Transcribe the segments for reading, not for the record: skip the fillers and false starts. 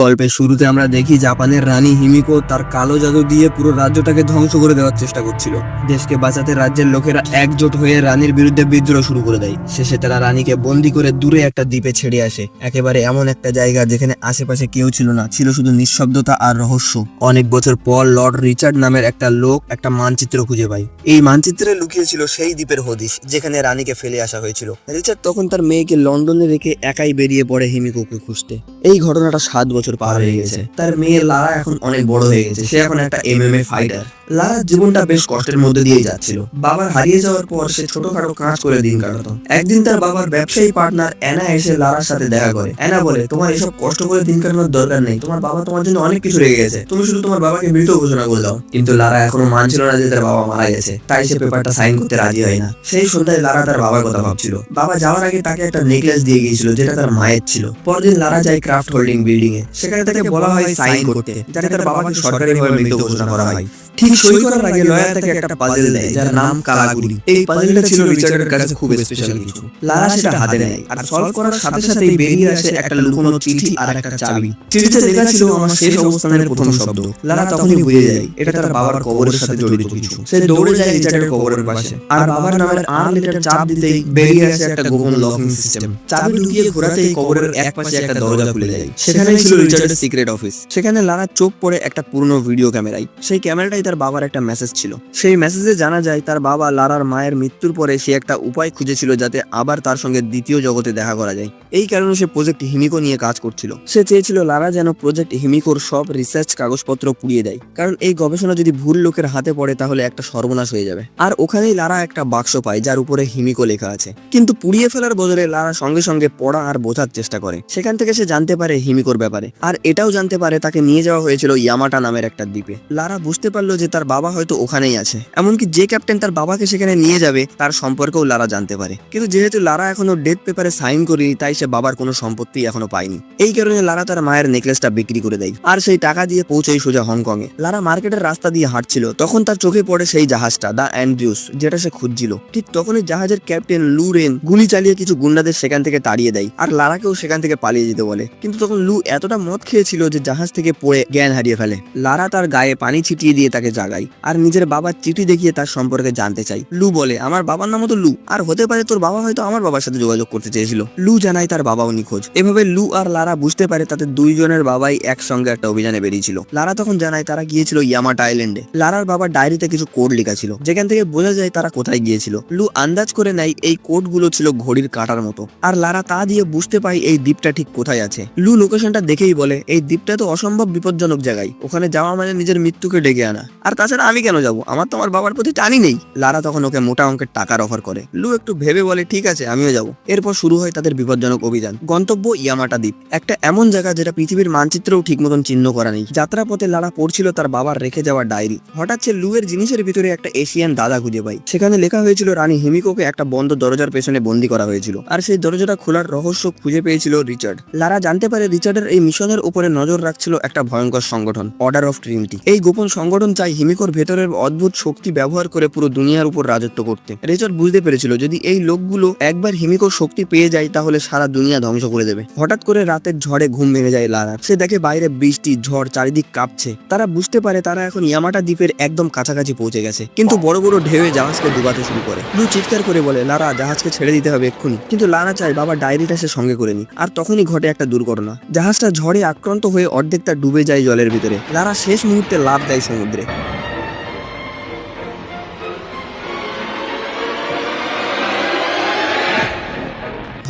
গল্পের শুরুতে আমরা দেখি জাপানের রানী হিমিকো তার কালো জাদু দিয়ে পুরো রাজ্যটাকে ধ্বংস করে দেওয়ার চেষ্টা করছিল। দেশকে বাঁচাতে রাজ্যের লোকেরা একজোট হয়ে রানীর বিরুদ্ধে বিদ্রোহ শুরু করে দেয়। শেষে তারা রানীকে বন্দি করে দূরে একটা দ্বীপে ছেড়ে আসে, একেবারে এমন একটা জায়গা যেখানে আশেপাশে কেউ ছিল না, ছিল শুধু নিঃশব্দতা আর রহস্য। অনেক বছর পর লর্ড রিচার্ড নামের একটা লোক একটা মানচিত্র খুঁজে পায়। এই মানচিত্রে লুকিয়ে ছিল সেই দ্বীপের হদিশ যেখানে রানীকে ফেলে আসা হয়েছিল। রিচার্ড তখন তার মেয়েকে লন্ডনে রেখে একাই বেরিয়ে পড়ে হিমিকোকে খুঁজতে। এই ঘটনাটা 7 বছর পার হয়ে গেছে। তার মেয়ে লারা এখন অনেক বড় হয়ে গেছে, সে এখন একটা MMA ফাইটার। লারার জীবনটা বেশ কষ্টের মধ্যে দিয়ে যাচ্ছিল। বাবার হারিয়ে যাওয়ার পর সে ছোটখাটো কাজ করে দিন কাটাতো। একদিন তার বাবার ব্যবসায়ী পার্টনার অ্যানা এসে লারার সাথে দেখা করে। অ্যানা বলে, তোমার এসব কষ্ট করে দিন কাটানোর দরকার নেই, তোমার বাবা তোমার জন্য অনেক কিছু রেখে গেছে, তুমি শুধু তোমার বাবাকে মৃত ঘোষণা করে দাও। কিন্তু লারা এখনো মানছিল না যে তার বাবা মারা গেছে, তাই সে পেপারটা সাইন করতে রাজি হয় না। সেই সন্ধ্যায় লারা তার বাবার কথা ভাবছিল। বাবা যাওয়ার আগে তাকে একটা নেকলেস দিয়ে গিয়েছিল যেটা তার মায়ের ছিল। পরদিন লারা যায় ক্রাফট হোল্ডিং বিল্ডিং এ, সেখানে তাকে বলা হয় সাইন করতে, যাতে তার বাবাকে সরকারিভাবে মৃত ঘোষণা করা হয়। ঠিক সই করার আগে লয়ার তাকে একটা পাজল দেয় যার নাম কালাগুড়ি। এই পাজলটা ছিল রিচার্ডের কাছে খুব স্পেশাল কিছু। লারা সেটা হাতে নেয় আর সলভ করার সাথে সাথেই বেরিয়ে আসে একটা লুকোনো চিঠি আর একটা চাবি। চিঠিতে লেখা ছিল আমার শেষ অবস্থানের প্রথম শব্দ। লারা তখনই বুঝে যায় এটা তার বাবার কবরের সাথে জড়িত কিছু। সে দৌড়ে যায় রিচার্ডের কবরের পাশে আর বাবার নামের আনলিমিটেড চাপ দিতেই বেরিয়ে আসে একটা গোপন লকিং সিস্টেম। চাবি ঢুকিয়ে ঘোরাতেই কবরের এক পাশে একটা দরজা খুলে যায়। সেখানেই ছিল রিচার্ডের সিক্রেট অফিস। সেখানে লারা চোখ পড়ে একটা পুরনো ভিডিও ক্যামেরায়। সেই ক্যামেরাটাই তার বাবার একটা মেসেজ ছিল। সেই মেসেজে জানা যায় তার বাবা লারার মায়ের মৃত্যুর পরে সে একটা উপায় খুঁজেছিল যাতে আবার তার সঙ্গে দ্বিতীয় জগতে দেখা করা যায়। এই কারণে সে প্রজেক্ট হিমিকো নিয়ে কাজ করছিল। সে চেয়েছিল লারা যেন প্রজেক্ট হিমিকোর সব রিসার্চ কাগজপত্র পুড়িয়ে দেয়, কারণ এই গবেষণা যদি ভুল লোকের হাতে পড়ে তাহলে একটা সর্বনাশ হয়ে যাবে। আর ওখানেই লারা একটা বাক্স পায় যার উপরে হিমিকো লেখা আছে, কিন্তু পুড়িয়ে ফেলার বদলে লারা সঙ্গে সঙ্গে পড়া আর বোঝার চেষ্টা করে। সেখান থেকে সে জানতে পারে হিমিকোর ব্যাপারে, আর এটাও জানতে পারে তাকে নিয়ে যাওয়া হয়েছিল ইয়ামাটা নামের একটা দ্বীপে। লারা বুঝতে পারলো যে তার বাবা হয়তো ওখানেই আছে, এমনকি যে ক্যাপ্টেন তার বাবাকে সেখানে নিয়ে যাবে তার সম্পর্কেও লারা জানতে পারে। কিন্তু যেহেতু লারা এখনো ডেথ পেপারে সাইন করেনি, তাই সে বাবার কোনো সম্পত্তি এখনো পায়নি। এই কারণে লারা তার মায়ের নেকলেসটা বিক্রি করে দেয় আর সেই টাকা দিয়ে পৌঁছায় সোজা হংকং এ। লারা মার্কেটের রাস্তা দিয়ে হাঁটছিল, তখন তার চোখে পড়ে সেই জাহাজটা দ্য অ্যান্ড্রিউস, যেটা সে খুঁজছিল। ঠিক তখনই জাহাজের ক্যাপ্টেন লু রেন গুলি চালিয়ে কিছু গুন্ডাদের সেখান থেকে তাড়িয়ে দেয় আর লারাকেও সেখান থেকে পালিয়ে যেতে বলে। কিন্তু তখন লু এতটা মদ খেয়েছিল যে জাহাজ থেকে পড়ে জ্ঞান হারিয়ে ফেলে। লারা তার গায়ে পানি ছিটিয়ে দিয়ে তাকে জাগায় আর নিজের বাবার চিঠি দেখিয়ে তার সম্পর্কে জানতে চাই। লু বলে, আমার বাবার নামও তো লু, আর হতে পারে তোর বাবা হয়তো আমার বাবার সাথে যোগাযোগ করতে চেয়েছিল। লু জানায় তার বাবাও নিখোঁজ। এভাবে লু আর লারা বুঝতে পারে তাদের দুইজনের বাবাই একসঙ্গে একটা অভিযানে বেরিয়েছিল। লারা তখন জানায় তারা গিয়েছিল ইয়ামাটা আইল্যান্ডে। লারার বাবার ডায়েরিতে কিছু কোড লেখা ছিল যেখান থেকে বোঝা যায় তারা কোথায় গিয়েছিল। লু আন্দাজ করে নেয় এই কোডগুলো ছিল ঘড়ির কাঁটার মতো, আর লারা তা দিয়ে বুঝতে পায় এই দ্বীপটা ঠিক কোথায় আছে। লু লোকেশনটা দেখেই বলে, এই দ্বীপটা তো অসম্ভব বিপজ্জনক জায়গায়, ওখানে যাওয়া মানে নিজের মৃত্যুকে ডেকে আনা, আর তাছাড়া আমি কেন যাবো, আমার তো আমার বাবার প্রতি টানই নেই। লারা তখন ওকে মোটা অঙ্কের টাকার অফার করে। লু একটু ভেবে বলে, ঠিক আছে আমিও যাবো। এরপর শুরু হয় তাদের বিপজ্জনক অভিযান। গন্তব্য ইয়ামাটা দ্বীপ, একটা এমন জায়গা যেটা পৃথিবীর মানচিত্রেও ঠিক মতন চিহ্ন করা নেই। যাত্রাপথে লারা পড়ছিল তার বাবার রেখে যাওয়া ডায়েরি। হঠাৎ সে লু এর জিনিসের ভিতরে একটা এশিয়ান দাদা খুঁজে পায়। সেখানে লেখা হয়েছিল রানী হিমিকোকে একটা বন্ধ দরজার পেছনে বন্দী করা হয়েছিল, আর সেই দরজাটা খোলার রহস্য খুঁজে পেয়েছিল রিচার্ড। লারা জানতে পারে রিচার্ডের এই মিশনের উপরে নজর রাখছিল একটা ভয়ঙ্কর সংগঠন, অর্ডার অফ ট্রিনিটি। এই গোপন সংগঠন চাই হিমিকোর ভেতরের অদ্ভুত শক্তি ব্যবহার করে পুরো দুনিয়ার উপর রাজত্ব করতে। রিচার্ড বুঝতে পেরেছিল যদি এই লোকগুলো একবার হিমিকোর শক্তি পেয়ে যায় তাহলে সারা দুনিয়া ধ্বংস করে দেবে। হঠাৎ করে রাতের ঝড়ে ঘুম ভেঙে যায় লারা। সে দেখে বাইরে বৃষ্টি, ঝড়, চারিদিক কাঁপছে। তারা বুঝতে পারে তারা এখন ইয়ামাটা দ্বীপের একদম কাছাকাছি পৌঁছে গেছে, কিন্তু বড় বড় ঢেউয়ে জাহাজকে ডুবাতে শুরু করে। লু চিৎকার করে বলে, লারা জাহাজকে ছেড়ে দিতে হবে এক্ষুনি। কিন্তু লারা চায় বাবার ডায়েরিটা সে সঙ্গে করে নি। আর তখনই ঘটে একটা দুর্ঘটনা। জাহাজটা ঝড়ে আক্রান্ত হয়ে অর্ধেকটা ডুবে যায় জলের ভিতরে। লারা শেষ মুহূর্তে লাফ দেয় সমুদ্রে।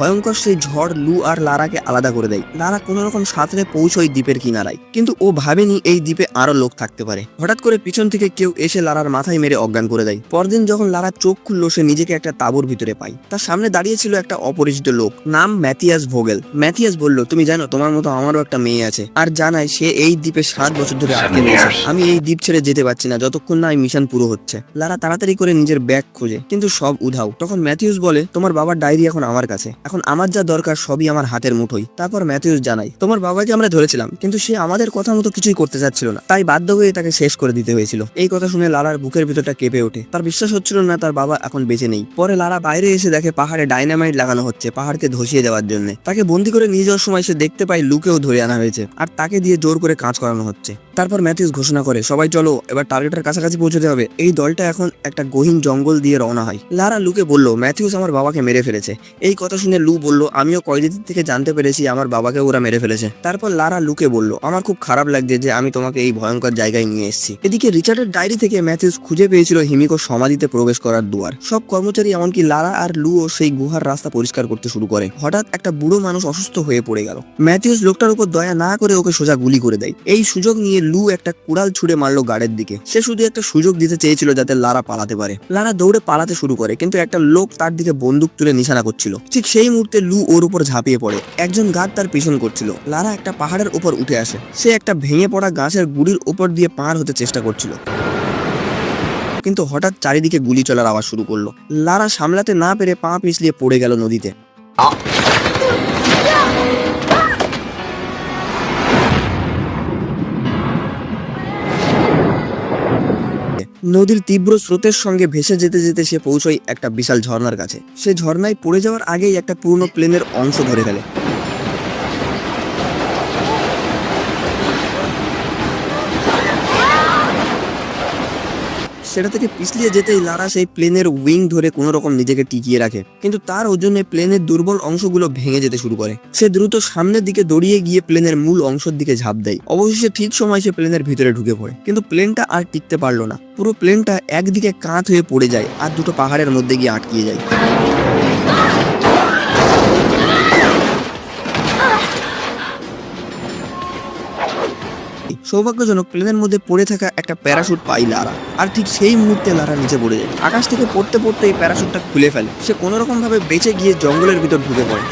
ভয়ঙ্কর সেই ঝড় লু আর লারাকে আলাদা করে দেয়। লারা কোনো রকম সাঁতরে পৌঁছয় দ্বীপের কিনারায়, কিন্তু ও ভাবেনি এই দ্বীপে আরো লোক থাকতে পারে। হঠাৎ করে পিছন থেকে কেউ এসে লারার মাথায় মেরে অজ্ঞান করে দেয়। পরদিন যখন লারা চোখ খুললো সে নিজেকে একটা তাঁবুর ভিতরে পায়। তার সামনে দাঁড়িয়ে ছিল একটা অপরিচিত লোক, নাম ম্যাথিয়াস ভোগেল। ম্যাথিয়াস বলল, তুমি জানো তোমার মতো আমারও একটা মেয়ে আছে, আর জানায় সে এই দ্বীপে 7 বছর ধরে আটকে রয়েছে। আমি এই দ্বীপ ছেড়ে যেতে পারছি না যতক্ষণ না এই মিশন পুরো হচ্ছে। লারা তাড়াতাড়ি করে নিজের ব্যাগ খোঁজে, কিন্তু সব উধাও। তখন ম্যাথিউস বলে, তোমার বাবার ডায়েরি এখন আমার কাছে, এখন আমার যা দরকার সবই আমার হাতের মুঠোই। তারপর ম্যাথিউস জানাই, তোমার বাবাকে আমরা ধরেছিলাম, কিন্তু সে আমাদের কথা মতো কিছুই করতে চাচ্ছিল না, তাই বাধ্য হয়ে তাকে শেষ করে দিতে হয়েছিল। এই কথা শুনে লারার বুকের ভিতরটা কেঁপে ওঠে। তার বিশ্বাস হচ্ছিল না তার বাবা এখন বেঁচে নেই। পরে লারা বাইরে এসে দেখে পাহাড়ে ডাইনামাইট লাগানো হচ্ছে পাহাড়কে ধসিয়ে দেওয়ার জন্য। তাকে বন্দি করে নিয়ে যাওয়ার সময় সে দেখতে পায় লুকেও ধরে আনা হয়েছে আর তাকে দিয়ে জোর করে কাজ করানো হচ্ছে। তারপর ম্যাথিউস ঘোষণা করে, সবাই চলো, এবার টার্গেটের কাছাকাছি পৌঁছতে হবে। এই দলটা এখন একটা গহীন জঙ্গল দিয়ে রওনা হয়। লারা লুকে বলল, ম্যাথিউস আমার বাবাকে মেরে ফেলেছে। এই কথা শুনে লু বলল, আমিও কয়েদিদের থেকে জানতে পেরেছি আমার বাবাকে ওরা মেরে ফেলেছে। তারপর লারা লুকে বলল, আমার খুব খারাপ লাগছে যে আমি তোমাকে এই ভয়ঙ্কর জায়গায় নিয়ে এসেছি। এদিকে রিচার্ডের ডায়েরি থেকে ম্যাথিউস খুঁজে পেয়েছিল হিমিকো সমাধিতে প্রবেশ করার দুয়ার। সব কর্মচারী এমনকি লারা আর লুও সেই গুহার রাস্তা পরিষ্কার করতে শুরু করে। হঠাৎ একটা বুড়ো মানুষ অসুস্থ হয়ে পড়ে গেল। ম্যাথিউস লোকটার উপর দয়া না করে ওকে সোজা গুলি করে দেয়। এই সুযোগ নিয়ে লু একটা কুড়াল ছুড়ে মারলো গার্ডের দিকে। সে শুধু একটা সুযোগ দিতে চেয়েছিল যাতে লারা পালাতে পারে। লারা দৌড়ে পালাতে শুরু করে, কিন্তু একটা লোক তার দিকে বন্দুক তুলে নিশানা করছিল। ঠিক সেই মুহূর্তে লু ওর উপর ঝাঁপিয়ে পড়ে। একজন গার্ড তার পিছন করছিল। লারা একটা পাহাড়ের উপর উঠে আসে। সে একটা ভেঙে পড়া গাছের গুড়ির উপর দিয়ে পার হতে চেষ্টা করছিল, কিন্তু হঠাৎ চারিদিকে গুলি চলার আওয়াজ শুরু করলো। লারা সামলাতে না পেরে পা পিছলিয়ে পড়ে গেল নদীতে। নদীর তীব্র স্রোতের সঙ্গে ভেসে যেতে যেতে সে পৌঁছয় একটা বিশাল ঝর্ণার কাছে। সে ঝর্ণায় পড়ে যাওয়ার আগেই একটা পুরনো প্লেনের অংশ ধরে ফেলে। সেটা থেকে পিছলিয়ে যেতেই লারা সেই প্লেনের উইং ধরে কোনো রকম নিজেকে টিকিয়ে রাখে, কিন্তু তার ওজনে প্লেনের দুর্বল অংশগুলো ভেঙে যেতে শুরু করে। সে দ্রুত সামনের দিকে দৌড়িয়ে গিয়ে প্লেনের মূল অংশের দিকে ঝাঁপ দেয়। অবশেষে ঠিক সময় সে প্লেনের ভিতরে ঢুকে পড়ে, কিন্তু প্লেনটা আর টিকতে পারলো না। পুরো প্লেনটা একদিকে কাঁধ হয়ে পড়ে যায় আর দুটো পাহাড়ের মধ্যে গিয়ে আটকিয়ে যায়। সৌভাগ্যজনক প্লেনের মধ্যে পড়ে থাকা একটা প্যারাশুট পাই লারা, আর ঠিক সেই মুহূর্তে লারা নিচে পড়ে যায়। আকাশ থেকে পড়তে পড়তে এই প্যারাশুটটা খুলে ফেলে। সে কোনো রকম ভাবে বেঁচে গিয়ে জঙ্গলের ভিতর ঢুকে পড়ে।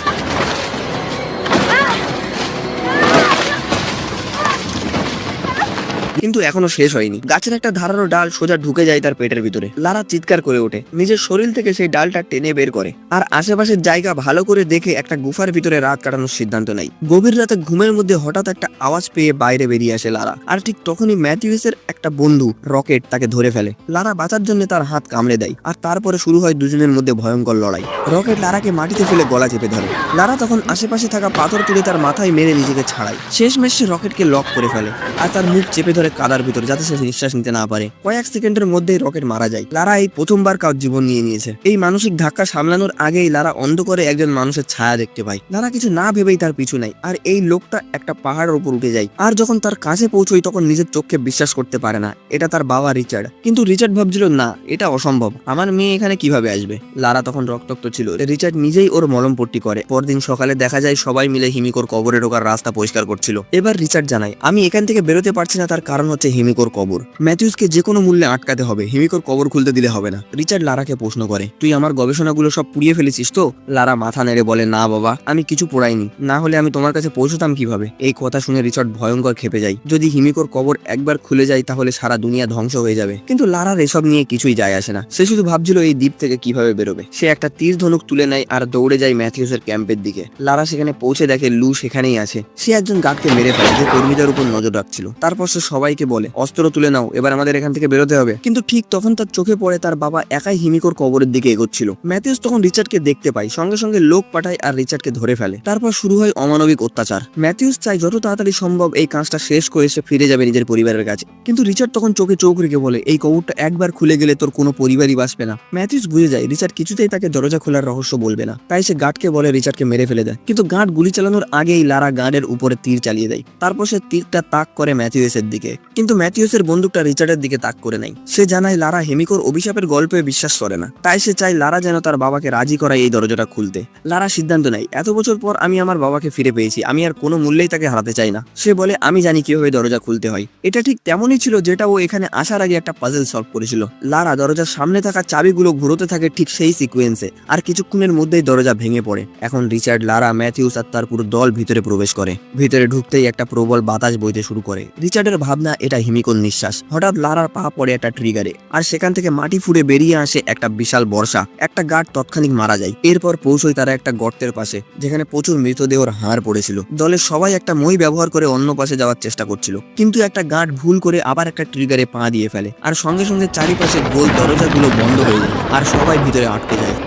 কিন্তু এখনো শেষ হয়নি। গাছের একটা ধারালো ডাল সোজা ঢুকে যায় তার পেটের ভিতরে। লারা চিৎকার করে ওঠে, নিজের শরীর থেকে সেই ডালটা টেনে বের করে আর আশেপাশের জায়গা ভালো করে দেখে একটা গুফার ভিতরে রাত কাটানোর সিদ্ধান্ত নেয়। গভীর রাতে ঘুমের মধ্যে হঠাৎ একটা আওয়াজ পেয়ে বাইরে বেরিয়ে আসে লারা, আর ঠিক তখনই ম্যাথিউসের একটা বন্ধু রকেট তাকে ধরে ফেলে। লারা বাঁচার জন্য তার হাত কামড়ে দেয়, আর তারপরে শুরু হয় দুজনের মধ্যে ভয়ঙ্কর লড়াই। রকেট লারাকে মাটিতে ফেলে গলা চেপে ধরে। লারা তখন আশেপাশে থাকা পাথর তুলে তার মাথায় মেরে নিজেকে ছাড়ায়। শেষমেশ সে রকেটকে লক করে ফেলে আর তার মুখ চেপে ধরে কাদার ভিতর, যাতে সে নিঃশ্বাস নিতে না পারে। কয়েক সেকেন্ডের মধ্যেই রকেট মারা যায়। লারা এই প্রথমবার কার জীবন নিয়ে নিয়েছে। এই মানসিক ধাক্কা সামলানোর আগেই লারা অন্ধকারে একজন মানুষের ছায়া দেখতে পায়। লারা কিছু না ভেবেই তার পিছু নেয়, আর এই লোকটা একটা পাহাড়ের উপর উঠে যায়। আর যখন তার কাছে পৌঁছয় তখন নিজের চোখকে বিশ্বাস করতে পারে না এটা তার বাবা রিচার্ড। কিন্তু রিচার্ড ভাবছিল, না, এটা অসম্ভব, আমার মেয়ে এখানে কিভাবে আসবে। লারা তখন রক্তাক্ত ছিল। রিচার্ড নিজেই ওর মলমপট্টি করে। পরদিন সকালে দেখা যায় সবাই মিলে হিমিকোর কবরে ঢোকার রাস্তা পরিষ্কার করছিল। এবার রিচার্ড জানায়, আমি এখান থেকে বেরোতে পারছি না, তার কারণ হচ্ছে হিমিকোর কবর। ম্যাথিউসকে যে কোনো মূল্যে আটকাতে হবে, হিমিকোর কবর খুলতে দিলে হবে না। রিচার্ড লারাকে প্রশ্ন করে, তুই আমার গবেষণাগুলো সব পুড়িয়ে ফেলেছিস তো? লারা মাথা নেড়ে বলে, না বাবা, আমি কিছু পোড়াইনি, না হলে আমি তোমার কাছে পৌঁছতাম কিভাবে। এই কথা শুনে রিচার্ড ভয়ঙ্কর খেপে যায়। যদি হিমিকোর কবর একবার খুলে যায় তাহলে সারা দুনিয়া ধ্বংস হয়ে যাবে। কিন্তু লারার এসব নিয়ে কিছুই যায় আসে না। সে শুধু ভাবছিল এই দ্বীপ থেকে কিভাবে বেরোবে। সে একটা তীর ধনুক তুলে নেয় আর দৌড়ে যায় ম্যাথিউসের ক্যাম্পের দিকে। লারা সেখানে পৌঁছে দেখে লু সেখানেই আছে। সে একজন গার্ডকে মেরে ফেলে যে কর্মীদের উপর নজর রাখছিল। তারপর সে সবাইকে বলে, অস্ত্র তুলে নাও, এবার আমাদের এখান থেকে বেরোতে হবে। কিন্তু ঠিক তখন তার চোখে পড়ে তার বাবা একাই হিমিকোর কবরের দিকে এগোচ্ছিল। ম্যাথিউস তখন রিচার্ডকে দেখতে পায়, সঙ্গে সঙ্গে লোক পাঠায় আর রিচার্ডকে ধরে ফেলে। তারপর শুরু হয় অমানবিক অত্যাচার। ম্যাথিউস চায় যত তাড়াতাড়ি সম্ভব এই কাজটা শেষ করে সে ফিরে যাবে নিজের পরিবারের কাছে। কিন্তু রিচার্ড তখন চোখে চোখ রেখে বলে, এই কবরটা একবার খুলে গেলে তোর কোনো পরিবারই বাঁচবে না। ম্যাথিউস বুঝে যায় রিচার্ড কিছুতেই তাকে দরজা খোলার রহস্য বলবে না, তাই সে গার্ডকে বলে রিচার্ডকে মেরে ফেলে দেয়। কিন্তু গার্ড গুলি চালানোর আগেই লারা গার্ডের উপরে তীর চালিয়ে দেয়। তারপর সে তীরটা তাক করে ম্যাথিউসের দিকে, কিন্তু ম্যাথিউসের বন্দুকটা রিচার্ডের দিকে তাক করে নেয়। সে জানায় লারা হিমিকোর অভিশাপের গল্পে বিশ্বাস করে না, তাই সে চায় লারা যেন তার বাবাকে রাজি করায় এই দরজাটা খুলতে। লারা সিদ্ধান্ত নেয়, এত বছর পর আমি আমার বাবাকে ফিরে পেয়েছি, আমি আর কোনো মূল্যেই তাকে হারাতে চাই না। সে বলে, আমি জানি কিভাবে দরজা খুলতে হয়। এটা ঠিক তেমনই ছিল যেটা ও এখানে আসার আগে একটা পাজল সলভ করেছিল। লারা দরজার সামনে থাকা চাবিগুলো ঘুরোতে থাকে ঠিক সেই সিকোয়েন্সে, আর কিছুক্ষণের মধ্যেই দরজা ভেঙে পড়ে। এখন রিচার্ড, লারা, ম্যাথিউস আর তার পুরো দল ভিতরে প্রবেশ করে। ভিতরে ঢুকতেই একটা প্রবল বাতাস বইতে শুরু করে। রিচার্ডের ভাব ভাবনা, এটা হিমিকোর নিঃশ্বাস। হঠাৎ লারার পা পড়ে একটা ট্রিগারে, আর সেখান থেকে মাটি ফুঁড়ে বেরিয়ে আসে একটা বিশাল বর্ষা। একটা গার্ড তৎক্ষণিক মারা যায়। এরপর পৌঁছয় তারা একটা গর্তের পাশে, যেখানে প্রচুর মৃতদেহর হাড় পড়েছিল। দলের সবাই একটা মই ব্যবহার করে অন্য পাশে যাওয়ার চেষ্টা করছিল, কিন্তু একটা গার্ড ভুল করে আবার একটা ট্রিগারে পা দিয়ে ফেলে, আর সঙ্গে সঙ্গে চারিপাশে গোল দরজাগুলো বন্ধ হয়ে যায়, আর সবাই ভিতরে আটকে যায়।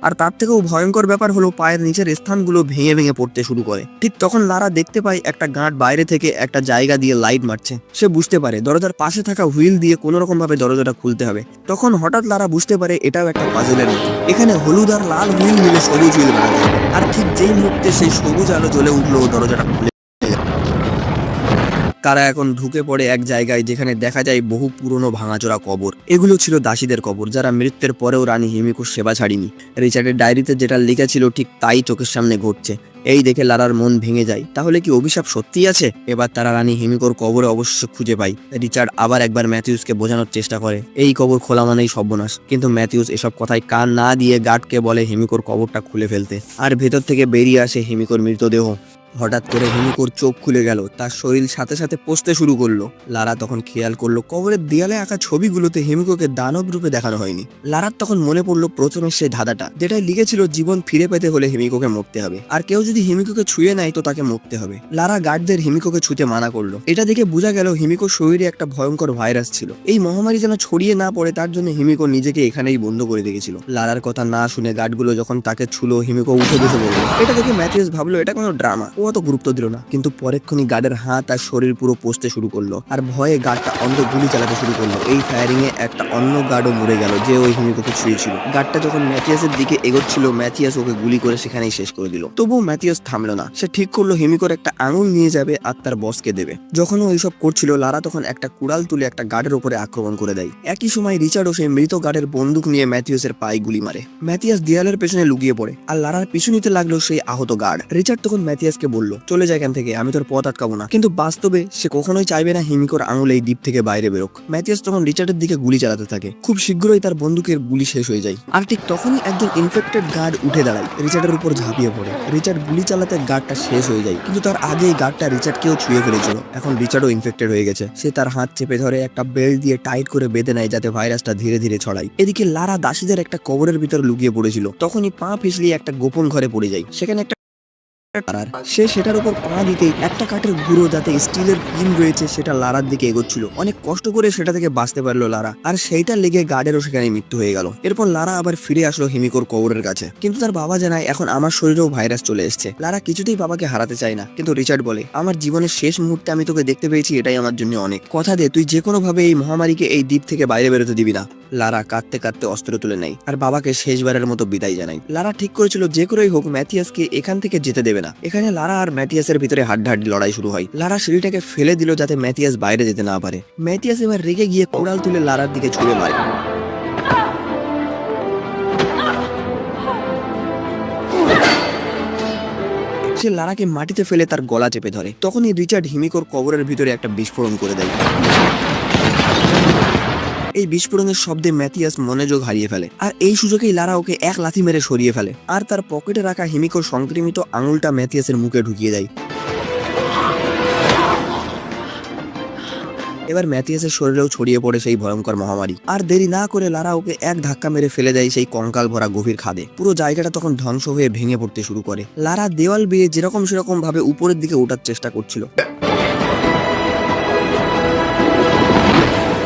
আর তার থেকেও ভয়ঙ্কর ব্যাপার হলো পায়ের নিচের স্থানগুলো ভেঙে ভেঙে পড়তে শুরু করে। ঠিক তখন লারা দেখতে পায় একটা গার্ড বাইরে থেকে একটা জায়গা দিয়ে লাইট মারছে। সে বুঝতে পারে দরজার পাশে থাকা হুইল দিয়ে কোনো রকম ভাবে দরজাটা খুলতে হবে। তখন হঠাৎ লারা বুঝতে পারে এটাও একটা পাজলের মতো। এখানে হলুদ আর লাল হুইল মিলে সবুজ হুইল বানাতে হবে। আর ঠিক যেই মুহূর্তে সেই সবুজ আলো জ্বলে উঠলো, দরজাটা খুলে তারা এখন ঢুকে পড়ে এক জায়গায় যেখানে দেখা যায় বহু পুরনো ভাঙাচোরা কবর। এগুলো ছিল দাসীদের কবর, যারা মৃত্যুর পরেও রানী হিমিকোর সেবা ছাড়িনি। রিচার্ডের ডায়েরিতে যেটা লেখা ছিল ঠিক তাই চোখের সামনে ঘটছে। এই দেখে লারার মন ভেঙে যায়। তাহলে কি অভিশাপ সত্যিই আছে? এবার তারা রানী হিমিকোর কবরে অবশ্য খুঁজে পায়। রিচার্ড আবার একবার ম্যাথিউসকে বোঝানোর চেষ্টা করে এই কবর খোলা মানেই সর্বনাশ, কিন্তু ম্যাথিউস এসব কথায় কান না দিয়ে গার্ডকে বলে হিমিকোর কবরটা খুলে ফেলতে। আর ভেতর থেকে বেরিয়ে আসে হিমিকোর মৃতদেহ। হঠাৎ করে হিমিকোর চোখ খুলে গেল, তার শরীর সাথে সাথে পচতে শুরু করলো। লারা তখন খেয়াল করলো কবরের দেয়ালে আঁকা ছবিগুলোতে হিমিকোকে দানব রূপে দেখানো হয়নি। লারার তখন মনে পড়লো প্রথমে সেই ধাঁধাটা, যেটাই লিখেছিল জীবন ফিরে পেতে হলে হিমিকোকে মরতে হবে, আর কেউ যদি হিমিকোকে ছুঁয়ে নেয় তো তাকে মরতে হবে। লারা গার্ডদের হিমিকোকে ছুঁতে মানা করলো। এটা দেখে বোঝা গেল হিমিকোর শরীরে একটা ভয়ঙ্কর ভাইরাস ছিল। এই মহামারী যেন ছড়িয়ে না পড়ে তার জন্য হিমিকো নিজেকে এখানেই বন্ধ করে রেখেছিল। লারার কথা না শুনে গার্ডগুলো যখন তাকে ছুলো, হিমিকো উঠে বসে পড়লো। এটা দেখে ম্যাথিউস ভাবলো এটা কোনো ড্রামা, ও অত গুরুত্ব দিল না। কিন্তু পরেক্ষণই গার্ডের হাত আর শরীর পুরো পচতে শুরু করলো, আর ভয়ে গার্ডটা অন্ধ গুলি চালাতে শুরু করলো। এই ফায়ারিং এ একটা অন্য গার্ডও মরে গেল, যে ওই হিমিকোকে ছুঁয়েছিল। গার্ডটা যখন ম্যাথিয়াসের দিকে এগোচ্ছিল, ম্যাথিয়াস ওকে গুলি করে সেখানেই শেষ করে দিল। তবুও ম্যাথিয়াস থামলো না। সে ঠিক করলো হিমিকোর একটা আঙুল নিয়ে যাবে আর তার বসকে দেবে। যখন ও এইসব করছিল, লারা তখন একটা কুড়াল তুলে একটা গার্ডের উপরে আক্রমণ করে দেয়। একই সময় রিচার্ডও সেই মৃত গার্ডের বন্দুক নিয়ে ম্যাথিয়াসের পায়ে গুলি মারে। ম্যাথিয়াস দেয়ালের পেছনে লুকিয়ে পড়ে, আর লারার পিছু নিতে লাগলো সেই আহত গার্ড। রিচার্ড তখন ম্যাথিয়াসকে বলল চলে যায় এখান থেকে, আমি তোর পথ আটকাবো না। কিন্তু বাস্তবে সে কখনোই চাইবে না হিমিকোর আঙুল এই দ্বীপ থেকে বাইরে বেরোক। ম্যাথিয়াস তখন রিচার্ডের দিকে গুলি চালাতে থাকে। খুব শীঘ্রই তার বন্দুকের গুলি শেষ হয়ে যায়, আর ঠিক তখনই একজন ইনফেক্টেড গার্ড উঠে দাঁড়ায়, রিচার্ডের উপর ঝাঁপিয়ে পড়ে। রিচার্ড গুলি চালাতে গার্ডটা শেষ হয়ে যায়, কিন্তু তার আগেই গার্ডটা রিচার্ডকেও ছুঁয়ে ফেলেছিল। এখন রিচার্ডও ইনফেক্টেড হয়ে গেছে। সে তার হাত চেপে ধরে একটা বেল্ট দিয়ে টাইট করে বেঁধে নেয়, যাতে ভাইরাসটা ধীরে ধীরে ছড়ায়। এদিকে লারা দাসীদের একটা কবরের ভিতর লুকিয়ে পড়েছিল। তখনই পা পিছলিয়ে একটা গোপন ঘরে পড়ে যায়। সেখানে একটা সে সেটার উপর পা দিতেই একটা কাঠের গুঁড়ো যাতে স্টিলের পিন রয়েছে সেটা লারার দিকে এগোচ্ছিল। অনেক কষ্ট করে সেটা থেকে বাঁচতে পারলো লারা, আর সেইটা লেগে গার্ডেরও সেখানে মৃত্যু হয়ে গেল। এরপর লারা আবার ফিরে আসলো হিমিকোর কবরের কাছে, কিন্তু তার বাবা জানায় এখন আমার শরীরেও ভাইরাস চলে এসেছে। লারা কিছুতেই বাবাকে হারাতে চায় না, কিন্তু রিচার্ড বলে আমার জীবনের শেষ মুহূর্তে আমি তোকে দেখতে পেয়েছি, এটাই আমার জন্য অনেক। কথা দে তুই যে কোনো ভাবে এই মহামারীকে এই দ্বীপ থেকে বাইরে বেরোতে দিবি না। লারা কাঁদতে কাঁদতে অস্ত্র তুলে নেয় আর বাবাকে শেষবারের মতো বিদায় জানায়। লারা ঠিক করেছিল যে করেই হোক ম্যাথিয়াসকে এখান থেকে যেতে দেবে না। এখানে লারা আর ম্যাথিয়াসের ভিতরে হাড্ডাহাড্ডি লড়াই শুরু হয়। লারা সিঁড়িটাকে ফেলে দিল যাতে ম্যাথিয়াস বাইরে যেতে না পারে। ম্যাথিয়াস এবার রেগে গিয়ে কোড়াল তুলে লারার দিকে ছুঁড়ে মারে। সে লারাকে মাটিতে ফেলে তার গলা চেপে ধরে। তখনই রিচার্ড হিমিকোর কবরের ভিতরে একটা বিস্ফোরণ করে দেয়। এই বিস্ফোরণের শব্দে ম্যাথিয়াস মনোযোগ হারিয়ে ফেলে, আর এই সুযোগেই লারা ওকে এক লাথি মেরে সরিয়ে ফেলে, আর তার পকেটে রাখা হিমিকোর সংক্রমিত আঙুলটা ম্যাথিয়াসের মুখে ঢুকিয়ে দেয়। এবার ম্যাথিয়াসের শরীরেও ছড়িয়ে পড়ে সেই ভয়ঙ্কর মহামারী। আর দেরি না করে লারা ওকে এক ধাক্কা মেরে ফেলে দেয় সেই কঙ্কাল ভরা গভীর খাদে। পুরো জায়গাটা তখন ধ্বংস হয়ে ভেঙে পড়তে শুরু করে। লারা দেওয়াল বেয়ে যেরকম সেরকম ভাবে উপরের দিকে ওঠার চেষ্টা করছিল।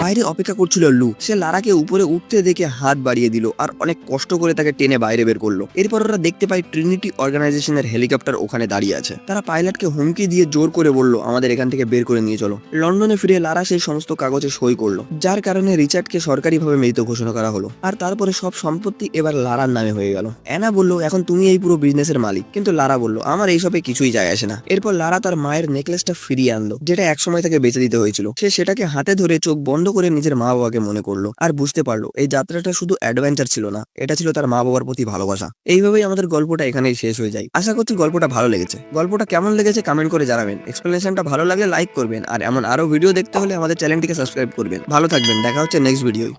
বাইরে অপেক্ষা করছিল লু। সে লারাকে উপরে উঠতে দেখে হাত বাড়িয়ে দিল আর অনেক কষ্ট করে তাকে টেনে বাইরে বের করলো। এরপর ওরা দেখতে পায় ট্রিনিটি অর্গানাইজেশনের হেলিকপ্টার ওখানে দাঁড়িয়ে আছে। তারা পাইলটকে হুমকি দিয়ে জোর করে বলল আমাদের এখান থেকে বের করে নিয়ে চলো। লন্ডনে ফিরে লারা সেই সমস্ত কাগজে সই করলো, যার কারণে রিচার্ডকে সরকারিভাবে মৃত ঘোষণা করা হলো। আর তারপরে সব সম্পত্তি এবার লারার নামে হয়ে গেল। অ্যানা বলল এখন তুমি এই পুরো বিজনেসের মালিক, কিন্তু লারা বলল আমার এইসবে কিছুই যায় আসে না। এরপর লারা তার মায়ের নেকলেসটা ফিরিয়ে আনলো, যেটা একসময় তাকে বেঁচে দিতে হয়েছিল। সে সেটাকে হাতে ধরে চোখ বন্ধ করে নিজের মা বাবাকে মনে করলো, আর বুঝতে পারলো এই যাত্রাটা শুধু অ্যাডভেঞ্চার ছিল না, এটা ছিল তার মা বাবার প্রতি ভালোবাসা। এইভাবেই আমাদের গল্পটা এখানেই শেষ হয়ে যায়। আশা করছি গল্পটা ভালো লেগেছে। গল্পটা কেমন লেগেছে কমেন্ট করে জানাবেন। এক্সপ্লেনেশনটা ভালো লাগলে লাইক করবেন, আর এমন আরো ভিডিও দেখতে হলে আমাদের চ্যানেলটিকে সাবস্ক্রাইব করবেন। ভালো থাকবেন, দেখা হচ্ছে নেক্সট ভিডিওয়।